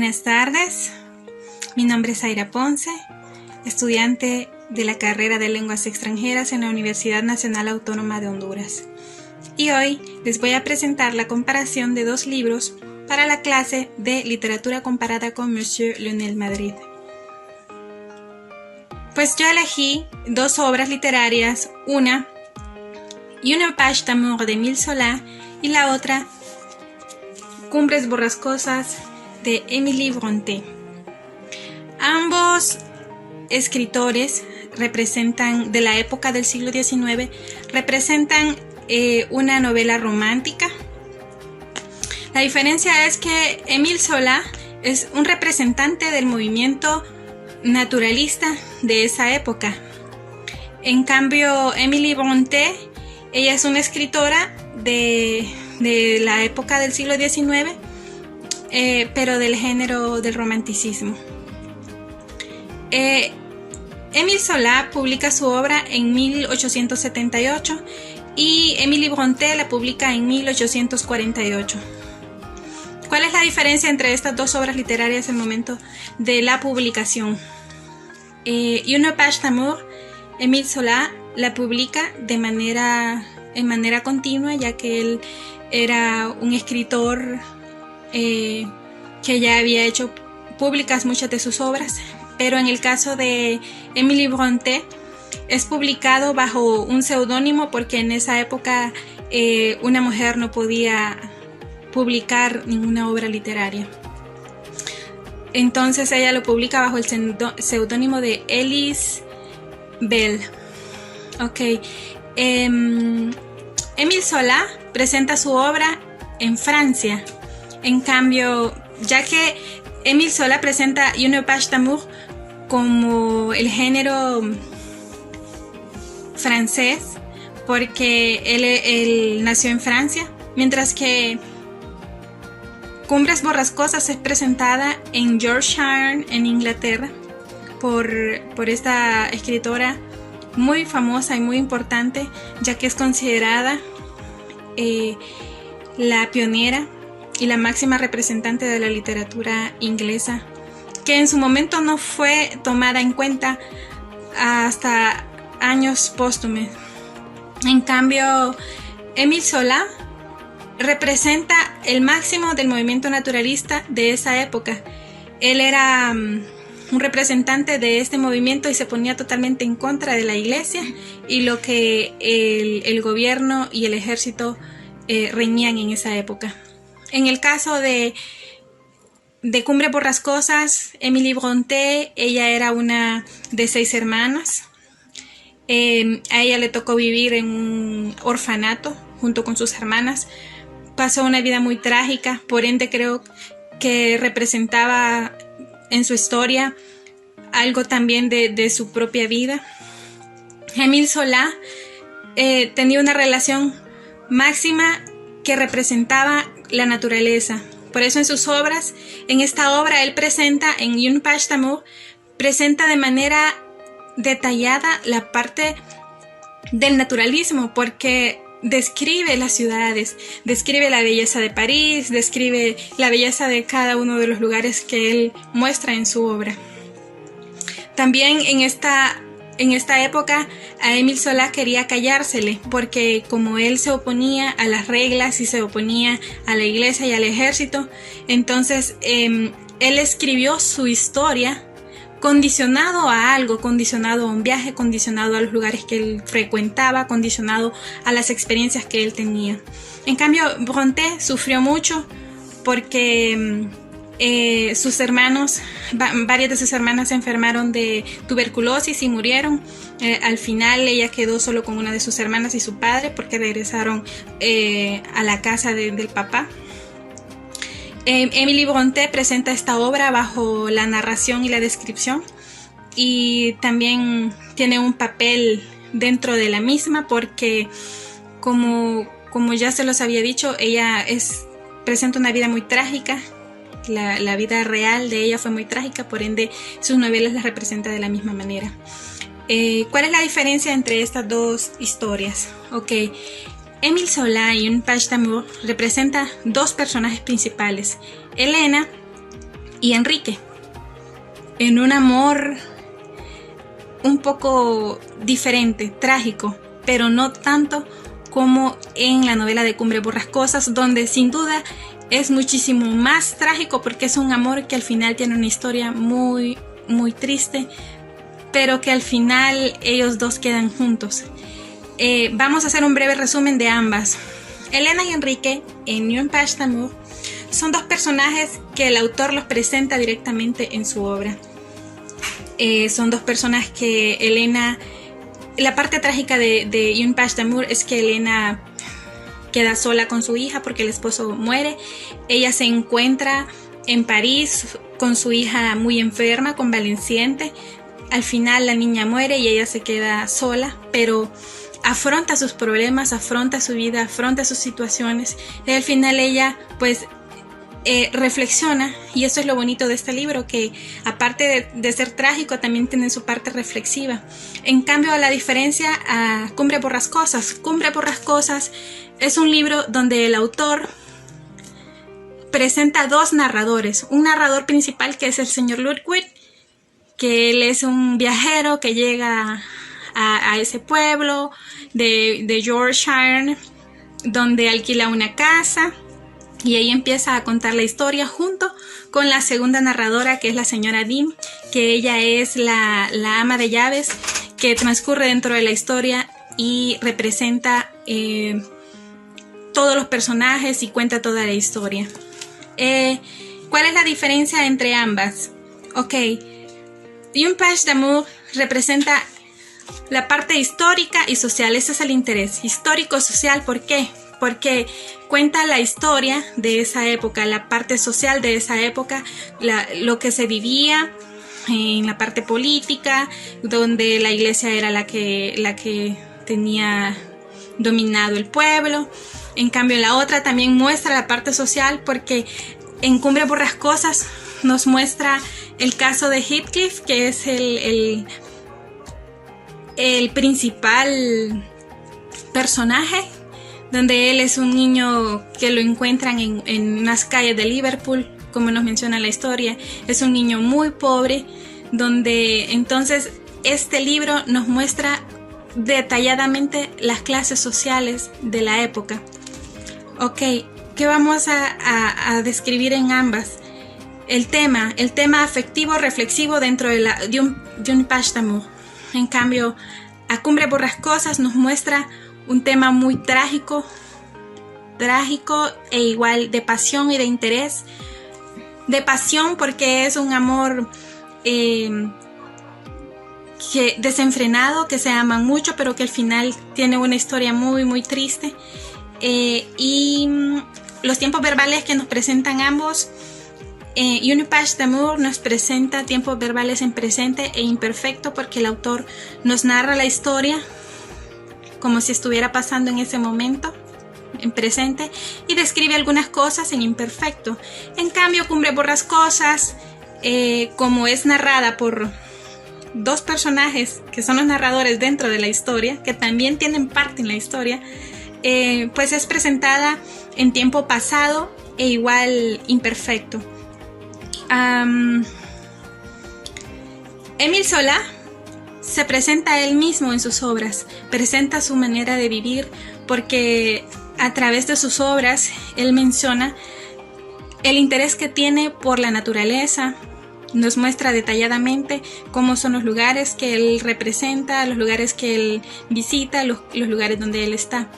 Buenas tardes, mi nombre es Zaira Ponce, estudiante de la carrera de Lenguas Extranjeras en la Universidad Nacional Autónoma de Honduras. Y hoy les voy a presentar la comparación de dos libros para la clase de Literatura Comparada con Monsieur Lionel Madrid. Pues yo elegí dos obras literarias, una Une page d'amour de Émile Zola y la otra Cumbres borrascosas de Émilie Brontë. Ambos escritores representan, de la época del siglo XIX, representan una novela romántica. La diferencia es que Émile Zola es un representante del movimiento naturalista de esa época. En cambio, Émilie Brontë, ella es una escritora de la época del siglo XIX, pero del género del romanticismo. Émile Zola publica su obra en 1878 y Émilie Brontë la publica en 1848. ¿Cuál es la diferencia entre estas dos obras literarias en el momento de la publicación? Une page d'amour, Émile Zola la publica en manera continua, ya que él era un escritor que ya había hecho públicas muchas de sus obras, pero en el caso de Émilie Brontë es publicado bajo un seudónimo, porque en esa época una mujer no podía publicar ninguna obra literaria. Entonces ella lo publica bajo el seudónimo de Elise Bell. Émile Zola presenta su obra en Francia. En cambio, ya que Émile Zola presenta Une page d'amour como el género francés, porque él nació en Francia, mientras que Cumbres borrascosas es presentada en Yorkshire, en Inglaterra, por esta escritora muy famosa y muy importante, ya que es considerada la pionera y la máxima representante de la literatura inglesa, que en su momento no fue tomada en cuenta hasta años póstumos. En cambio, Émile Zola representa el máximo del movimiento naturalista de esa época. Él era un representante de este movimiento y se ponía totalmente en contra de la iglesia y lo que el gobierno y el ejército reñían en esa época. En el caso de Cumbres borrascosas, Émilie Brontë, ella era una de 6 hermanas. A ella le tocó vivir en un orfanato junto con sus hermanas. Pasó una vida muy trágica, por ende creo que representaba en su historia algo también de su propia vida. Émile Zola tenía una relación máxima que representaba la naturaleza. Por eso en sus obras, en esta obra él presenta, en Une page d'amour, presenta de manera detallada la parte del naturalismo, porque describe las ciudades, describe la belleza de París, describe la belleza de cada uno de los lugares que él muestra en su obra. También en esta época a Émile Zola quería callársele, porque como él se oponía a las reglas y se oponía a la iglesia y al ejército, entonces él escribió su historia condicionado a algo, condicionado a un viaje, condicionado a los lugares que él frecuentaba, condicionado a las experiencias que él tenía. En cambio, Brontë sufrió mucho porque sus hermanos, varias de sus hermanas se enfermaron de tuberculosis y murieron. Al final ella quedó solo con una de sus hermanas y su padre, porque regresaron a la casa del papá. Émilie Brontë presenta esta obra bajo la narración y la descripción, y también tiene un papel dentro de la misma, porque como ya se los había dicho, ella presenta una vida muy trágica. La vida real de ella fue muy trágica, por ende sus novelas las representa de la misma manera. ¿Cuál es la diferencia entre estas dos historias? Émile Zola y Une page d'amour representa dos personajes principales. Elena y Enrique, en un amor un poco diferente, trágico, pero no tanto como en la novela de Cumbres Borrascosas, donde sin duda es muchísimo más trágico porque es un amor que al final tiene una historia muy, muy triste, pero que al final ellos dos quedan juntos. Vamos a hacer un breve resumen de ambas. Elena y Enrique en Une Page d'Amour son dos personajes que el autor los presenta directamente en su obra. Son dos personas que Elena... La parte trágica de Une Page d'Amour es que Elena queda sola con su hija porque el esposo muere. Ella se encuentra en París con su hija muy enferma, convaleciente. Al final la niña muere y ella se queda sola, pero afronta sus problemas, afronta su vida, afronta sus situaciones. Y al final ella pues reflexiona, y eso es lo bonito de este libro, que aparte de ser trágico también tiene su parte reflexiva. En cambio, a la diferencia a Cumbres Borrascosas es un libro donde el autor presenta dos narradores, un narrador principal que es el señor Ludwig, que él es un viajero que llega a ese pueblo de Yorkshire, donde alquila una casa. Y ahí empieza a contar la historia junto con la segunda narradora, que es la señora Dean, que ella es la ama de llaves que transcurre dentro de la historia y representa todos los personajes y cuenta toda la historia. ¿Cuál es la diferencia entre ambas? Ok, Une Page d'Amour representa la parte histórica y social. Ese es el interés histórico-social. ¿Por qué? Porque cuenta la historia de esa época, la parte social de esa época, lo que se vivía en la parte política, donde la iglesia era la que tenía dominado el pueblo. En cambio, la otra también muestra la parte social, porque en Cumbres Borrascosas nos muestra el caso de Heathcliff, que es el principal personaje, donde él es un niño que lo encuentran en unas calles de Liverpool, como nos menciona la historia. Es un niño muy pobre, donde entonces este libro nos muestra detalladamente las clases sociales de la época. Ok, ¿qué vamos a describir en ambas? El tema afectivo reflexivo dentro de Une Page d'Amour. En cambio, a Cumbres Borrascosas nos muestra un tema muy trágico e igual de pasión y de interés. De pasión porque es un amor desenfrenado, que se aman mucho, pero que al final tiene una historia muy, muy triste. Y los tiempos verbales que nos presentan ambos, Une Page d'Amour nos presenta tiempos verbales en presente e imperfecto, porque el autor nos narra la historia como si estuviera pasando en ese momento, en presente, y describe algunas cosas en imperfecto. En cambio, Cumbres Borrascosas, como es narrada por dos personajes que son los narradores dentro de la historia, que también tienen parte en la historia, pues es presentada en tiempo pasado e igual imperfecto. Émile Zola se presenta a él mismo en sus obras, presenta su manera de vivir, porque a través de sus obras él menciona el interés que tiene por la naturaleza. Nos muestra detalladamente cómo son los lugares que él representa, los lugares que él visita, los lugares donde él está.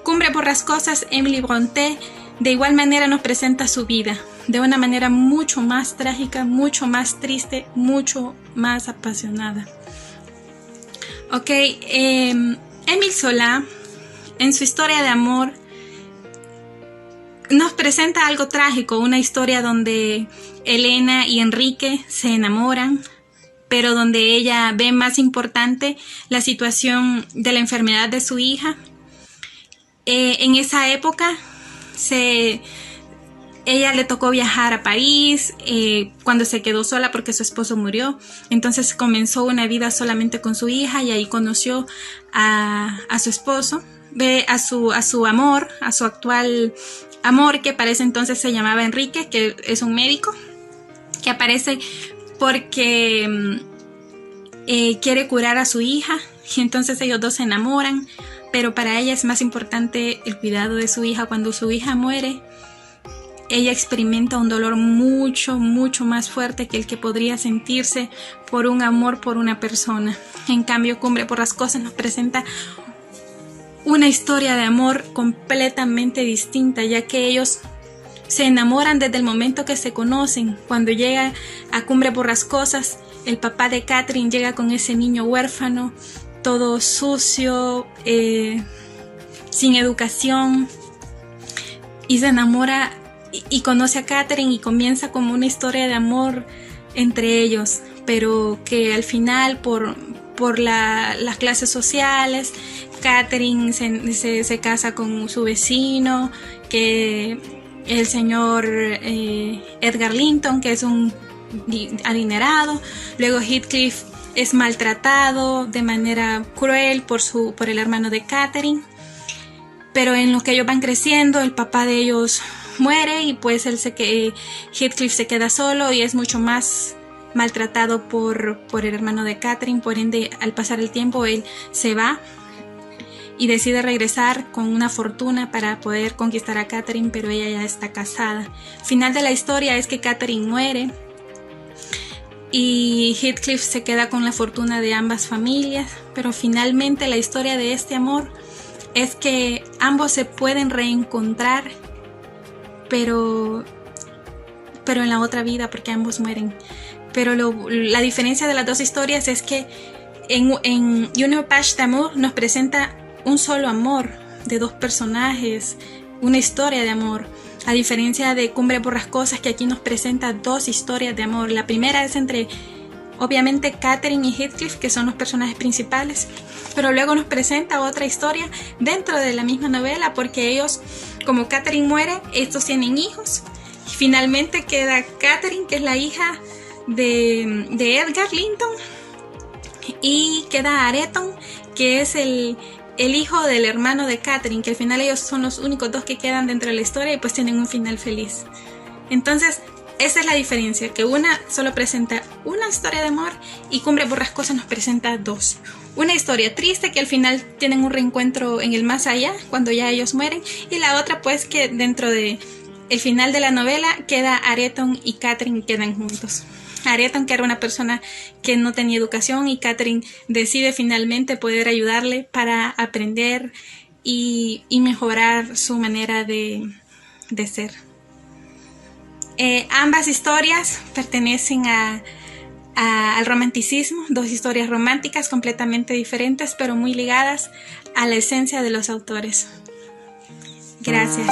Cumbres Borrascosas, Emily Brontë de igual manera nos presenta su vida de una manera mucho más trágica, mucho más triste, mucho más apasionada. Ok, Émile Zola en su historia de amor nos presenta algo trágico, una historia donde Elena y Enrique se enamoran, pero donde ella ve más importante la situación de la enfermedad de su hija. En esa época ella le tocó viajar a París cuando se quedó sola porque su esposo murió. Entonces comenzó una vida solamente con su hija, y ahí conoció a su esposo, a su amor, a su actual amor, que para ese entonces se llamaba Enrique, que es un médico. que aparece porque quiere curar a su hija, y entonces ellos dos se enamoran, pero para ella es más importante el cuidado de su hija. Cuando su hija muere, ella experimenta un dolor mucho más fuerte que el que podría sentirse por un amor por una persona. En cambio, Cumbre Borrascosas nos presenta una historia de amor completamente distinta, ya que ellos se enamoran desde el momento que se conocen. Cuando llega a Cumbre Borrascosas, el papá de Catherine llega con ese niño huérfano, todo sucio, sin educación, y se enamora y conoce a Catherine y comienza como una historia de amor entre ellos, pero que al final por las clases sociales, Catherine se casa con su vecino, que el señor Edgar Linton, que es un adinerado. Luego Heathcliff es maltratado de manera cruel por el hermano de Catherine, pero en lo que ellos van creciendo, el papá de ellos muere y pues Heathcliff se queda solo y es mucho más maltratado por el hermano de Catherine. Por ende, al pasar el tiempo, él se va y decide regresar con una fortuna para poder conquistar a Catherine, pero ella ya está casada. Final de la historia es que Catherine muere y Heathcliff se queda con la fortuna de ambas familias, pero finalmente la historia de este amor es que ambos se pueden reencontrar, pero en la otra vida, porque ambos mueren. Pero la diferencia de las dos historias es que en Une Page d'Amour nos presenta un solo amor de dos personajes, una historia de amor, a diferencia de Cumbre Borrascosas, que aquí nos presenta dos historias de amor. La primera es entre, obviamente, Catherine y Heathcliff, que son los personajes principales, pero luego nos presenta otra historia dentro de la misma novela, porque ellos, como Catherine muere, estos tienen hijos, y finalmente queda Catherine, que es la hija de Edgar Linton, y queda Areton, que es el hijo del hermano de Catherine, que al final ellos son los únicos dos que quedan dentro de la historia y pues tienen un final feliz. Entonces, esa es la diferencia, que una solo presenta una historia de amor y Cumbre Borrascosas nos presenta dos. Una historia triste, que al final tienen un reencuentro en el más allá, cuando ya ellos mueren, y la otra pues que dentro de el final de la novela queda Areton y Catherine, quedan juntos. Areton, que era una persona que no tenía educación, y Catherine decide finalmente poder ayudarle para aprender y mejorar su manera de ser. Ambas historias pertenecen al romanticismo, dos historias románticas completamente diferentes, pero muy ligadas a la esencia de los autores. Gracias.